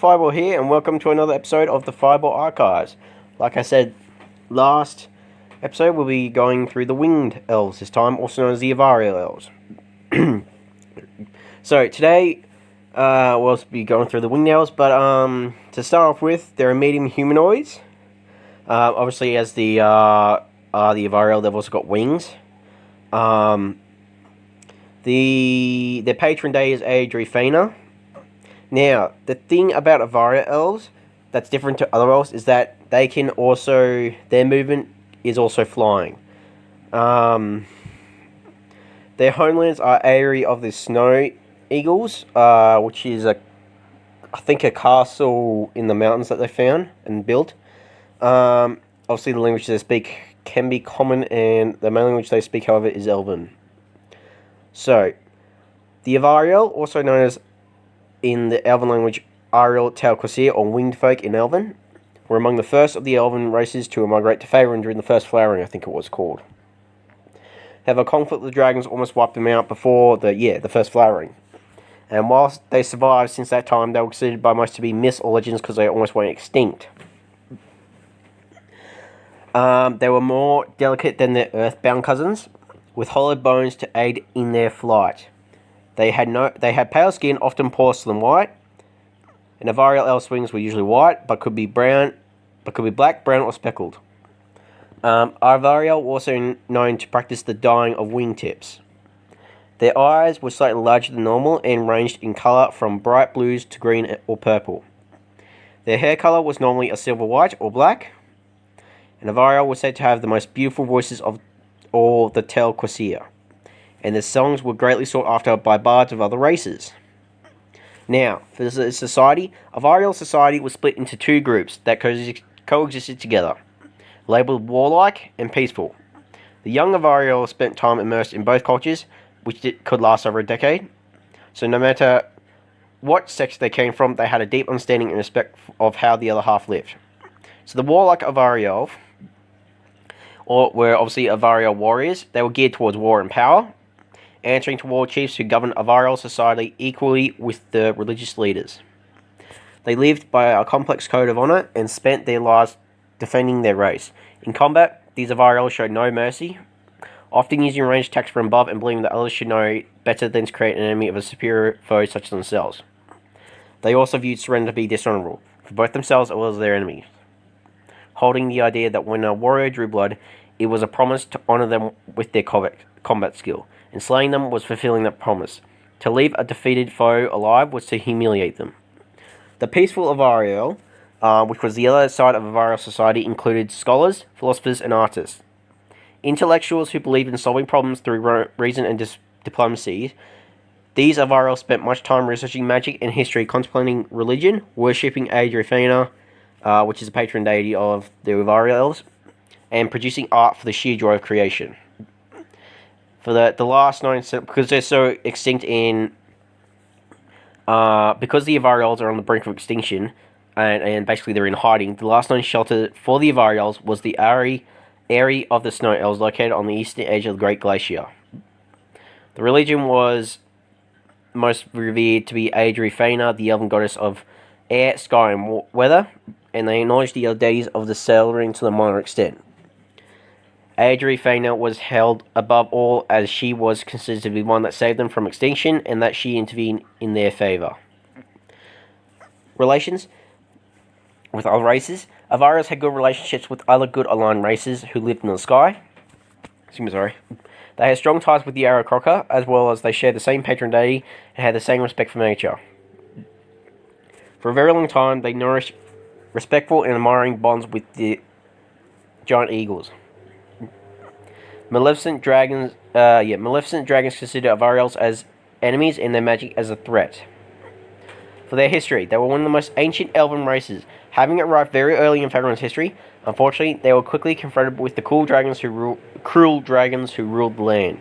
Fireball here, and welcome to another episode of the Fireball Archives. Like I said last episode, we'll be going through the Winged Elves this time, also known as the Avarial Elves. So today, we'll be going through the Winged Elves, but to start off with, they're medium humanoids. Obviously, as the Avarial, they've also got wings. Their patron day is Adrifana. Now, the thing about Avarial Elves that's different to other elves is that they can also, their movement is also flying. Their homelands are Eyrie of the Snow Eagles, which is I think a castle in the mountains that they found and built. Obviously the language they speak can be common, and the main language they speak, however, is Elven. So, the Avarial, also known as in the Elven language Ariel Talquasir, or Winged Folk in Elven, were among the first of the Elven races to migrate to Faerun during the first flowering, I think it was called. However, conflict with the dragons almost wiped them out before the first flowering. And whilst they survived since that time, they were considered by most to be myths or legends because they almost went extinct. They were more delicate than their earthbound cousins, with hollowed bones to aid in their flight. They had pale skin, often porcelain white, and Avarial elf wings were usually white, but could be black, brown, or speckled. Avarial were also known to practice the dyeing of wingtips. Their eyes were slightly larger than normal and ranged in colour from bright blues to green or purple. Their hair colour was normally a silver white or black, and Avarial was said to have the most beautiful voices of all the Talquasir, and their songs were greatly sought after by bards of other races. Now, for the society, Avarial society was split into two groups that coexisted together, labelled warlike and peaceful. The young Avarial spent time immersed in both cultures, which could last over a decade. So no matter what sex they came from, they had a deep understanding and respect of how the other half lived. So the warlike Avarial were obviously Avarial warriors. They were geared towards war and power, answering to war chiefs who governed Avarial society equally with the religious leaders. They lived by a complex code of honor and spent their lives defending their race. In combat, these Avarial showed no mercy, often using ranged attacks from above and believing that others should know better than to create an enemy of a superior foe such as themselves. They also viewed surrender to be dishonorable, for both themselves as well as their enemies, holding the idea that when a warrior drew blood, it was a promise to honor them with their combat skill, and slaying them was fulfilling that promise. To leave a defeated foe alive was to humiliate them. The peaceful Avarial, which was the other side of Avarial society, included scholars, philosophers, and artists. Intellectuals who believed in solving problems through reason and diplomacy. These Avarial spent much time researching magic and history, contemplating religion, worshipping Adrifana, which is a patron deity of the Avarial elves, and producing art for the sheer joy of creation. For the last known, because they're so extinct because the Avarials are on the brink of extinction, and basically they're in hiding, the last known shelter for the Avarials was the Eyrie of the Snow Elves, located on the eastern edge of the Great Glacier. The religion was most revered to be Adrifana, the elven goddess of air, sky, and weather, and they acknowledged the other deities of the Selring to the minor extent. Adrifana was held above all as she was considered to be one that saved them from extinction and that she intervened in their favour. Relations with other races. Avarials had good relationships with other good aligned races who lived in the sky. They had strong ties with the Aarakocra, as well as they shared the same patron deity and had the same respect for nature. For a very long time, they nourished respectful and admiring bonds with the giant eagles. Maleficent dragons consider Avarials as enemies and their magic as a threat. For their history, they were one of the most ancient elven races, having arrived very early in Faerun's history. Unfortunately, they were quickly confronted with the cruel dragons who ruled the land.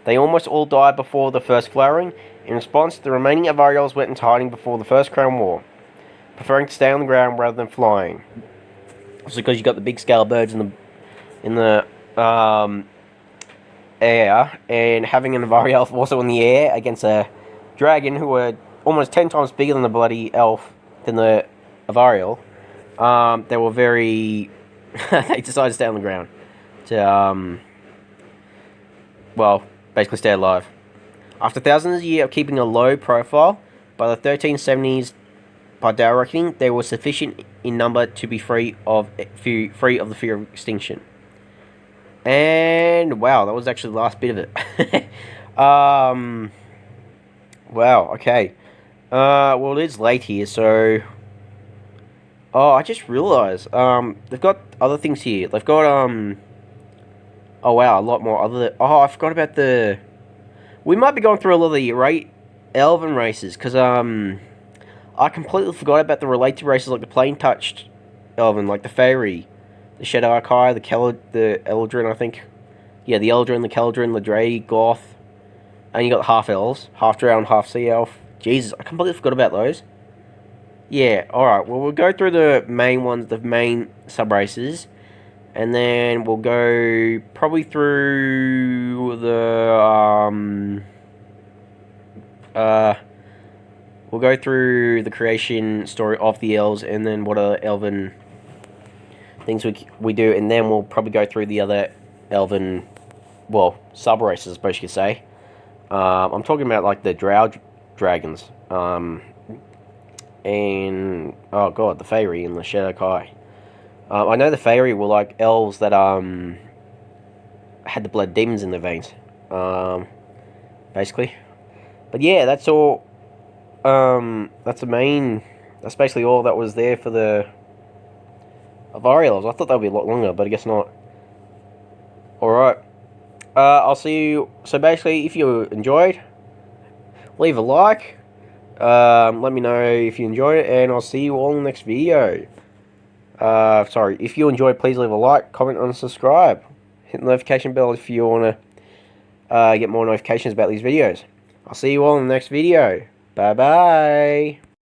They almost all died before the first flowering. In response, the remaining Avarials went into hiding before the First Crown War, preferring to stay on the ground rather than flying. It's because you got the big scale birds in the air, and having an Avarial also in the air against a dragon who were almost 10 times bigger than the bloody elf than the Avarial, they were very. They decided to stay on the ground to well, basically stay alive. After thousands of years of keeping a low profile, by the 1370s, by their reckoning, they were sufficient in number to be free of the fear of extinction. And wow, that was actually the last bit of it. Wow. Okay. Well, it is late here, so. Oh, I just realised. They've got other things here. They've got Oh wow, a lot more other. Oh, I forgot about the. We might be going through a lot of the elven races because I completely forgot about the related races like the plane touched elven, like the fairy, the Shadow Archive, the Eldrin, I think. Yeah, the Eldrin, the Keldrin, the Dray, Goth, and you got half elves, half drow and half sea elf. Jesus, I completely forgot about those. Yeah, alright, well, we'll go through the main ones, the main sub-races, and then we'll go probably through we'll go through the creation story of the elves, and then what other elven things we do, and then we'll probably go through the other elven, well, sub-races, I suppose you could say. I'm talking about, like, the drow dragons, and, oh god, the Fairy and the Shadow Kai. I know the Fairy were, like, elves that, had the blood demons in their veins, basically. But yeah, that's all, that's basically all that was there for the Avari elves. I thought that would be a lot longer, but I guess not. Alright. I'll see you. So basically, if you enjoyed, leave a like. Let me know if you enjoyed it, and I'll see you all in the next video. Sorry, if you enjoyed, please leave a like, comment, and subscribe. Hit the notification bell if you want to get more notifications about these videos. I'll see you all in the next video. Bye bye.